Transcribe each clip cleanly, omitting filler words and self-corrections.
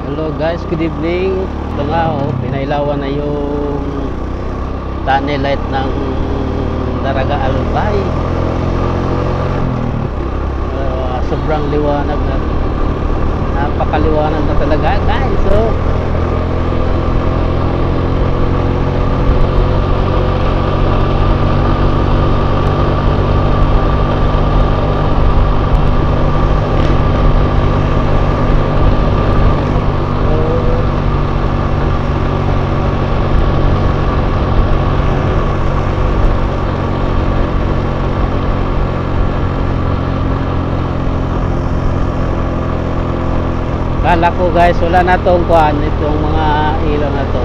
Hello guys, good evening. Ito nga pinailawan na yung tunnel light ng Daraga Albay. Sobrang liwanag na. Napakaliwanag na talaga guys. Kala ko guys wala na tong kuan, itong mga ilaw na to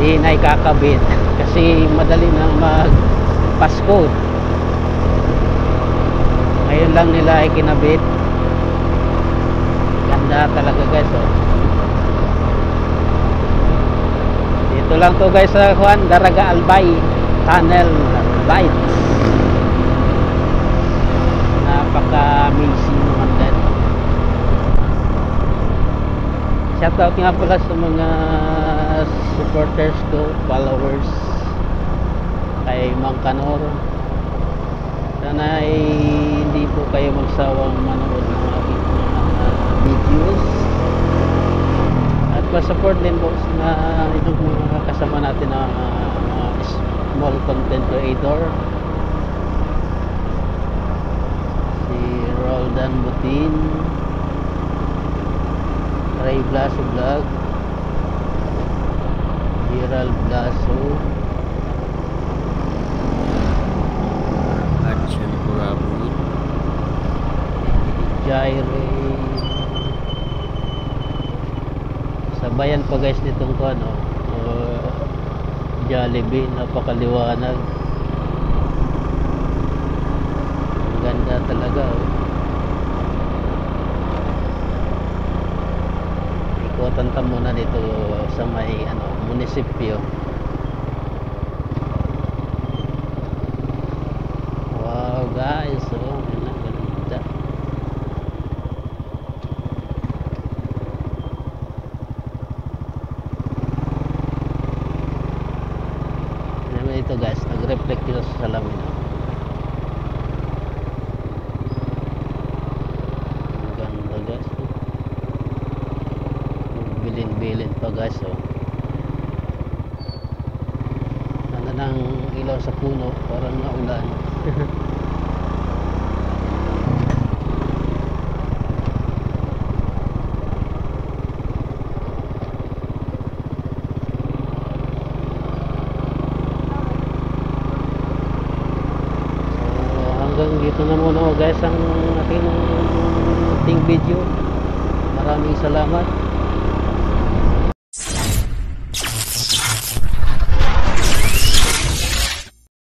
di na ikakabit kasi madali nang mag Pasko. Ngayon lang nila ikinabit. Ganda talaga guys dito lang to guys sa kuan, Daraga Albay tunnel light. Napaka amazing naman guys. Shoutout nga pala sa mga supporters ko, followers kay Mang Kanor. Sana ay hindi po kayo magsawang manood ng aking mga videos at pa-support din po sa itong mga kasama natin na mga small content creator, si Roldan Butin, Ray Blaso Vlog, Gerald Blaso, Action Kurabun, Jaire. Sabayan pa guys nitong ano, Jollibee, napakaliwanag. Ang ganda talaga Ikutan muna dito sa may munisipyo. Wow guys, ganda. Ito guys, nag-reflect dito sa salamin. Ganda guys. Bilin pa guys Ganda ng ilaw sa puno, parang naulan. Hanggang dito na muna guys ang ating video. Maraming salamat.